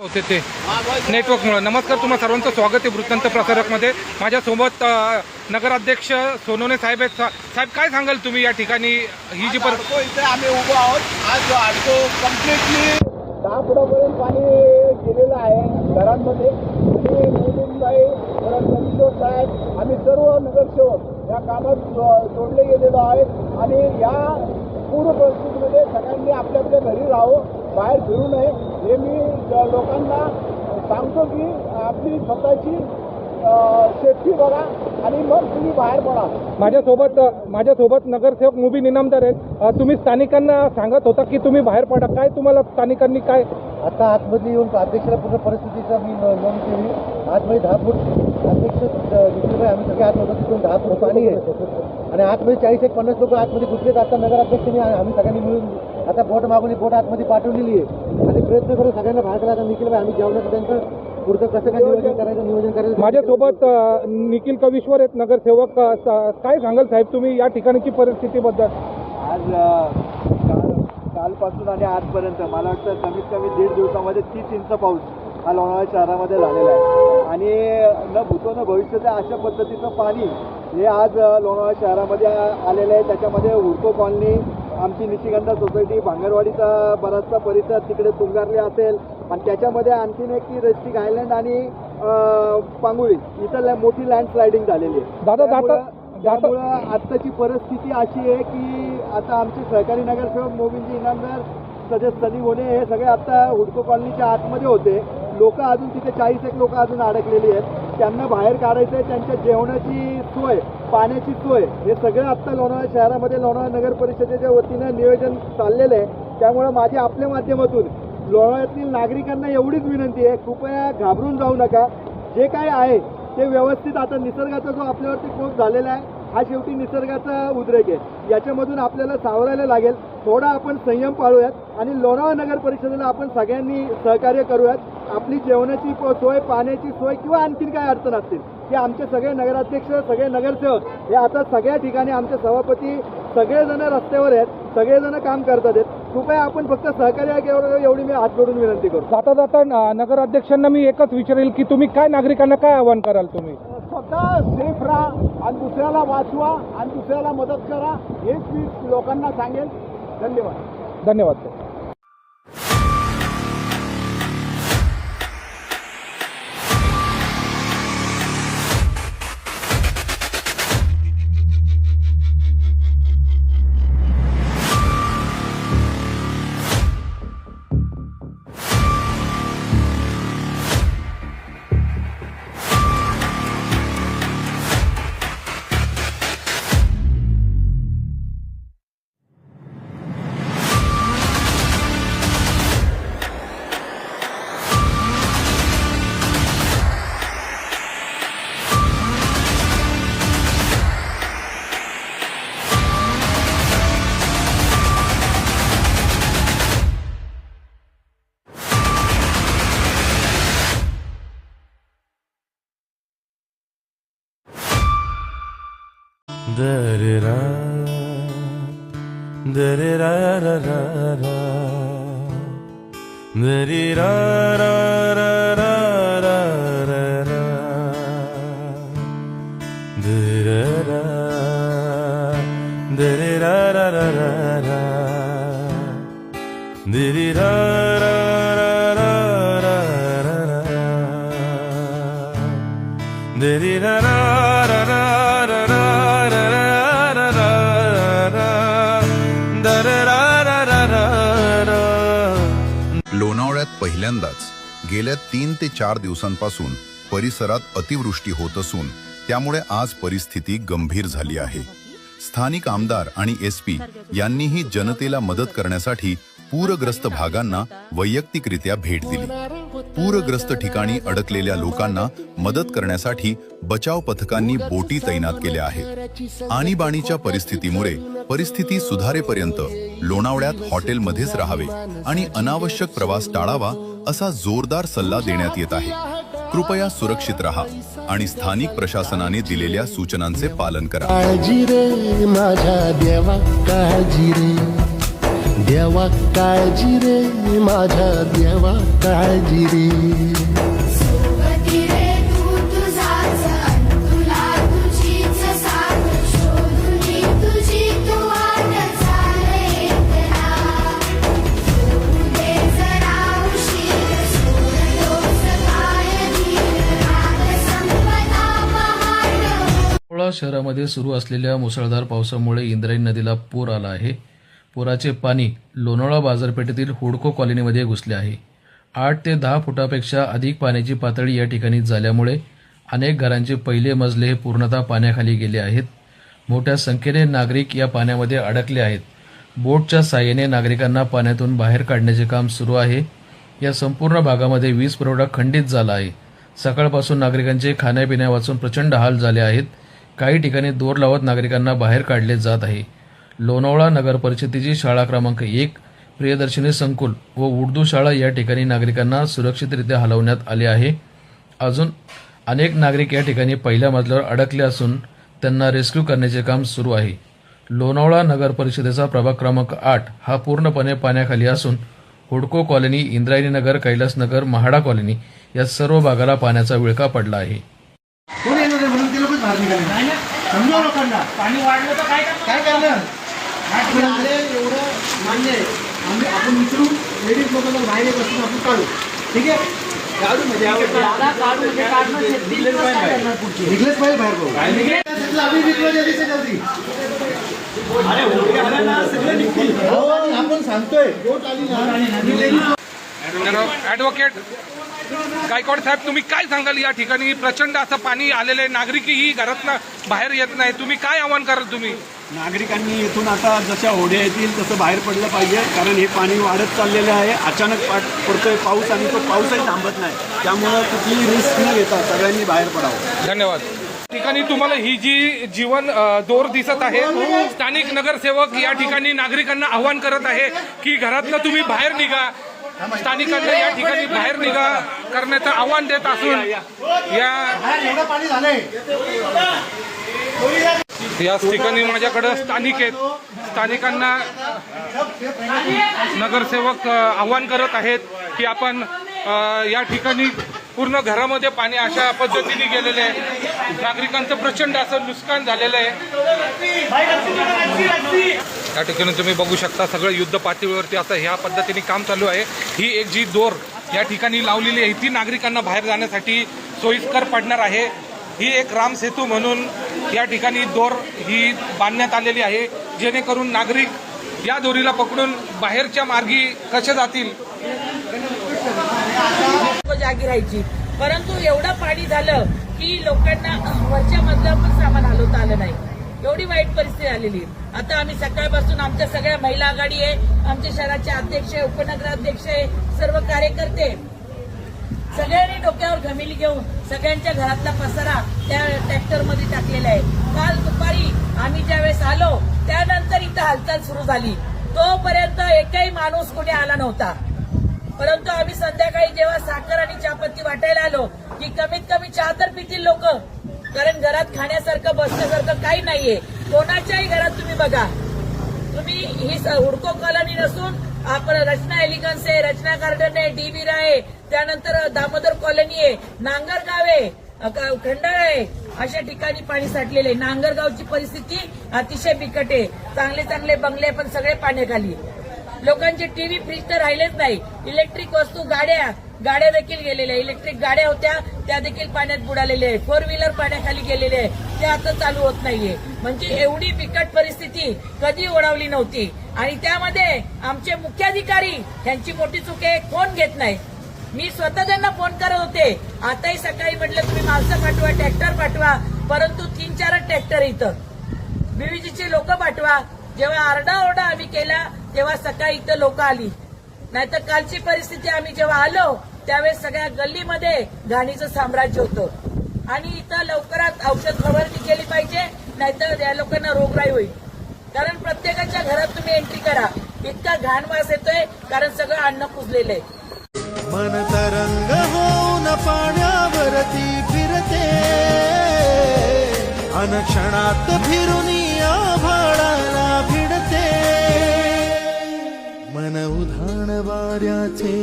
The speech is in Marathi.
होते ते नेटवर्कमुळे. नमस्कार, तुम्हा सर्वांचं स्वागत आहे वृत्तांत प्रसारकमध्ये. माझ्यासोबत नगराध्यक्ष सोनवणे साहेब आहेत. साहेब, काय सांगाल तुम्ही या ठिकाणी ही जी इथे आम्ही उभो आहोत. आज आडको कम्प्लिटली 10 फुटापर्यंत पाणी गेलेलं आहे घरांमध्ये. आणि मोदींबाई परत रणजित साहेब आम्ही सर्व नगरसेवक या कामात जोडले गेलेलो आहेत. आणि या पूर्ण परिस्थितीमध्ये सगळ्यांनी आपल्या आपल्या घरी राहावं, बाहेर फिरू नये हे मी लोकांना सांगतो की आपली स्वतःची सेफ्टी बघा आणि मग तुम्ही बाहेर पडा. माझ्यासोबत नगरसेवक मुबीन इनामदार आहेत. तुम्ही स्थानिकांना सांगत होता की तुम्ही बाहेर पडा. काय तुम्हाला स्थानिकांनी काय आता आतमध्ये येऊन अध्यक्षाला पूर्ण परिस्थितीचा मी नोंद केली. आतमध्ये 10 फूट अध्यक्ष दिसले, आम्ही सगळे आतमध्ये तिथून 10 फूट पाणी आहे आणि आतमध्ये 40-50 लोक आतमध्ये घुसलेत. आता नगराध्यक्षांनी आम्ही सगळ्यांनी मिळून आता बोट मागवली, बोट आतमध्ये पाठवलेली आहे आणि प्रयत्न करून सगळ्यांना बाहेर काढायचा. निखिल आम्ही जेवणाचं त्यांचं पुढचं कसं काय नियोजन करायचं. माझ्यासोबत निखिल कविश्वर आहेत नगरसेवक. काय सांगाल साहेब तुम्ही या ठिकाणची परिस्थितीबद्दल? आज कालपासून आणि आजपर्यंत मला वाटतं कमीत कमी 1.5 दिवसामध्ये 30 इंच पाऊस हा लोणावळा शहरामध्ये झालेला आहे. आणि न भूतो न भविष्याचं अशा पद्धतीचं पाणी हे आज लोणावळा शहरामध्ये आलेलं आहे. त्याच्यामध्ये हुडको कॉलनी, आमची निशिगंधा सोसायटी, भांगरवाडीचा बराचसा परिसर तिकडे तुंगारले असेल आणि त्याच्यामध्ये आणखीन एक की रेस्टिक आयलंड आणि पांगुळी इथं मोठी लँडस्लायडिंग झालेली आहे. त्यामुळं आत्ताची परिस्थिती अशी आहे की आता आमचे सहकारी नगरसेवक मोबिनजी इनामदार, सदस्य सनी होणे हे सगळे आता हुडको कॉलनीच्या आतमध्ये होते. लोक अजून तिथे 40 लोक अजून अडकलेली आहेत. त्यांना बाहेर काढायचं आहे. त्यांच्या जेवणाची सोय, पाण्याची सोय हे सगळं आत्ता लोणावळा शहरामध्ये लोणावळा नगर परिषदेच्या वतीनं नियोजन चाललेलं आहे. त्यामुळं माझी आपल्या माध्यमातून लोणावळ्यातील नागरिकांना एवढीच विनंती आहे, कृपया घाबरून जाऊ नका. जे काय आहे ते व्यवस्थित, आता निसर्गाचा जो आपल्यावरती कोप झालेला आहे हा शेवटी निसर्गाचा उद्रेक आहे. याच्यामधून आपल्याला सावरायला लागेल. थोडा आपण संयम पाळूयात आणि लोणावळा नगर परिषदेला आपण सगळ्यांनी सहकार्य करूयात. आपली जेवणाची सोय, पाण्याची सोय किंवा आणखीन काय अडचण असतील की आमचे सगळे नगराध्यक्ष, सगळे नगरसेवक हे आता सगळ्या ठिकाणी, आमचे सभापती सगळेजण रस्त्यावर आहेत, सगळेजण काम करतात आहेत. कृपया आपण फक्त सहकार्य एवढी मी हात जोडून विनंती करतो. जाता जाता नगराध्यक्षांना मी एकच विचारेल की तुम्ही काय नागरिकांना काय आवाहन कराल तुम्ही? स्वतः सेफ राहा आणि दुसऱ्याला वाचवा आणि दुसऱ्याला मदत करा हेच मी लोकांना सांगेल. धन्यवाद. धन्यवाद sir. Da-da-da, da-da-da-da-da-da, da-da-da-da-da-da-da, da-da-da, da-da-da-da-da-da, da-da-da-da-da-da, लोणावळ्यात पहिल्यांदाच गेल्या 3 ते 4 दिवसांपासून परिसरात अतिवृष्टी होत असून त्यामुळे आज परिस्थिती गंभीर झाली आहे. स्थानिक आमदार आणि SP यांनीही जनतेला मदत करण्यासाठी पूरग्रस्त भागांना वैयक्तिकरित्या भेट दिली. पूरग्रस्त ठिकाणी अडकलेल्या लोकांना मदत करण्यासाठी बचाव पथकांनी बोटी तैनात केल्या आहेत. आणीबाणीच्या परिस्थितीमुळे परिस्थिती सुधारेपर्यंत लोणावळ्यात हॉटेलमध्येच राहावे आणि अनावश्यक प्रवास टाळावा असा जोरदार सल्ला देण्यात येत आहे. कृपया सुरक्षित राहा आणि स्थानिक प्रशासनाने दिलेल्या सूचनांचे पालन करा. काळजी रे माझ्या देवा, काळजी रे देवा काळजी रे माझ्या देवा काळजी रे. सोबती रे तू तुझाच तुला तुझीच साथ शोधुनी तुझी तू वाट चाल एकला सोडू दे जरा उशीर सोडतोस काय धीर रात संपदा पहाट. लोणावळा शहरामध्ये सुरू असलेल्या मुसळधार पावसामुळे इंद्रायणी नदीला पूर आला आहे. पुराचे पाणी लोणावळा बाजारपेठेतील हुडको कॉलनीमध्ये घुसले आहे. 8 ते 10 फुटापेक्षा अधिक पाण्याची पातळी या ठिकाणी झाल्यामुळे अनेक घरांचे पहिले मजले हे पूर्णतः पाण्याखाली गेले आहेत. मोठ्या संख्येने नागरिक या पाण्यामध्ये अडकले आहेत. बोटच्या साहाय्याने नागरिकांना पाण्यातून बाहेर काढण्याचे काम सुरू आहे. या संपूर्ण भागामध्ये वीज पुरवठा खंडित झाला आहे. सकाळपासून नागरिकांचे खाण्यापिण्या वाचून प्रचंड हाल झाले आहेत. काही ठिकाणी दोर लावत नागरिकांना बाहेर काढले जात आहे. लोणावळा नगर परिषदेची शाळा क्रमांक 1, प्रियदर्शिनी संकुल व उर्दू शाळा या ठिकाणी नागरिकांना सुरक्षितरित्या हलवण्यात आले आहे. अजून अनेक नागरिक या ठिकाणी पहिल्या मजल्यावर अडकले असून त्यांना रेस्क्यू करण्याचे काम सुरू आहे. लोणावळा नगर परिषदेचा प्रभाग क्रमांक 8 हा पूर्णपणे पाण्याखाली असून हुडको कॉलनी, इंद्रायणी नगर, कैलासनगर, महाडा कॉलनी या सर्व भागाला पाण्याचा विळखा पडला आहे. कोण येणार आहे म्हणून ते लोकच बाहेर निघाले. समजा लोकांना पाणी वाढलं तर काय करणार. आपण आले एवढं मान्य आहे. आपण विचारून लेडीज लोकांना बाहेर येत असून आपण काढू. ठीक आहे, काढू म्हणजे निघलेच पाहिजे बाहेर बघू. आम्ही विकलं दिसत होती. आपण सांगतोय बोट आली ना. ॲडव्होकेट गायकवाड साहेब, तुम्ही काय सांगाल? या ठिकाणी प्रचंड असं पाणी आलेलं आहे, नागरिकही घरातनं बाहेर येत नाही. तुम्ही काय आवाहन कराल? तुम्ही नागरिकांनी इथून आता जशा होड्या येतील तसं बाहेर पडलं पाहिजे, कारण हे पाणी वाढत चाललेलं आहे. अचानक पडतोय पाऊस आणि तो पाऊसही थांबत नाही. त्यामुळं कुठलीही रिस्क न घेता सगळ्यांनी बाहेर पडावं. धन्यवाद. ठिकाणी तुम्हाला ही जी जीवन दोर दिसत आहे, स्थानिक नगरसेवक या ठिकाणी नागरिकांना आवाहन करत आहे की घरातनं तुम्ही बाहेर निघा. स्थानिकांना या ठिकाणी बाहेर निघा करण्याचं आवाहन देत असून याच ठिकाणी माझ्याकडे स्थानिक आहेत. स्थानिकांना नगरसेवक आवाहन करत आहेत की आपण या ठिकाणी पूर्ण घरामध्ये पाणी अशा पद्धतीने गेलेले आहे. नागरिकांचं प्रचंड असं नुकसान झालेलं आहे. या ठिकाणी तुम्ही बघू शकता सगळं युद्ध पातळीवरती असं ह्या पद्धतीने काम चालू आहे. ही एक जी दोर या ठिकाणी लावलेली आहे ती नागरिकांना बाहेर जाण्यासाठी सोयीस्कर पडणार आहे. ही एक राम सेतू म्हणून या ठिकाणी दोर ही बांधण्यात आलेली आहे, जेणेकरून नागरिक या दोरीला पकडून बाहेरच्या मार्गी कसे जातील. जागी राहायची, परंतु एवढं पाणी झालं की लोकांना वरच्या मजल्यावर पण सामान हलवता आलं नाही. एवढी वाईट परिस्थिती आलेली. आता आम्ही सकाळपासून आमच्या सगळ्या महिला आघाडी आहे, आमच्या शहराचे अध्यक्ष, उपनगराध्यक्ष, सर्व कार्यकर्ते सगळ्यांनी डोक्यावर घमेली घेऊन सगळ्यांच्या घरातला पसारा त्या ट्रॅक्टरमध्ये टाकलेला आहे. काल दुपारी आम्ही ज्यावेळेस आलो त्यानंतर इथं हालचाल सुरू झाली. तोपर्यंत एकही माणूस कोणी आला नव्हता. परंतु आम्ही संध्याकाळी जेव्हा साखर आणि चहापत्ती वाटायला आलो की कमीत कमी चहा तर पितील लोक, कारण घरात खाण्यासारखं बसण्यासारखं काही नाहीये. कोणाच्याही घरात तुम्ही बघा, तुम्ही ही हुडको कॉलनी नसून आपण रचना एलिगन्स आहे, रचना गार्डन आहे, डीबीरा आहे, त्यानंतर दामोदर कॉलनी आहे, नांगरगाव आहे, खंडाळा आहे, अशा ठिकाणी पाणी साठलेले. नांगरगावची परिस्थिती अतिशय बिकट आहे. चांगले चांगले बंगले पण सगळे पाण्याखाली. लोकांचे टीव्ही, फ्रीज तर राहिलेच नाही. इलेक्ट्रिक वस्तू, गाड्या देखील गेलेल्या. इलेक्ट्रिक गाड्या होत्या त्या देखील पाण्यात बुडालेल्या आहे. 4 व्हीलर पाण्याखाली गेलेले आहे, ते आता चालू होत नाहीये. म्हणजे एवढी बिकट परिस्थिती कधी ओढावली नव्हती. आणि त्यामध्ये आमचे मुख्याधिकारी यांची मोठी चूक आहे, फोन घेत नाही. मी स्वतः त्यांना फोन करत होते. आताही सकाळी म्हटलं तुम्ही माणसं पाठवा, ट्रॅक्टर पाठवा, परंतु 3-4 ट्रॅक्टर इथं बीव्हीजीचे लोक पाठवा. जेव्हा आरडाओरडा आम्ही केला तेव्हा सकाळी इथं लोक आली. नाहीतर कालची परिस्थिती आम्ही जेव्हा आलो त्यावेळेस सगळ्या गल्लीमध्ये घाणीचं साम्राज्य होतं. आणि इथं लवकरात औषध फवारणी केली पाहिजे, नाहीतर या लोकांना रोगराई होईल. कारण प्रत्येकाच्या घरात तुम्ही एंट्री करा, इतका घाण वास येतोय, कारण सगळं अन्न कुजलेलं आहे. मन तरंग होऊन पाण्यावरती फिरते, अनक्षणात फिरून आभाळाला भिडते. उधाण वाऱ्याचे